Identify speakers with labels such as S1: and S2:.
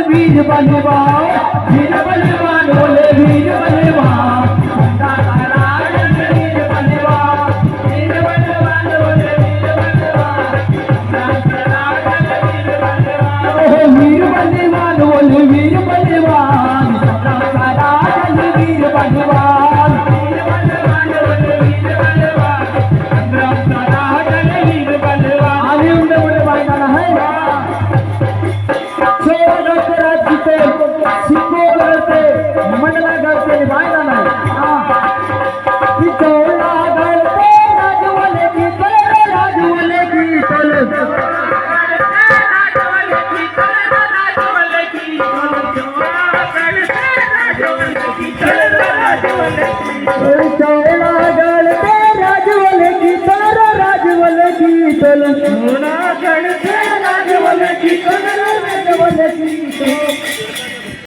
S1: वीर बलवान, वीर बलवान बोले वीर बलवान, खंडाचा राजा वीर बलवान, वीर बलवान बोले वीर बलवान, खंडाचा राजा वीर बलवान, वीर बलवान बोले वीर बलवान, खंडाचा राजा वीर बलवान, वीर बलवान बोले वीर बलवान, खंडाचा राजा वीर बलवान. आणि उंड मुळे बायकाला है सिक्को करते मंडला करते बायला नाही चौला करते राजवाले की चले राजवाले की चले चौला करते राजवाले की चले राजवाले की चले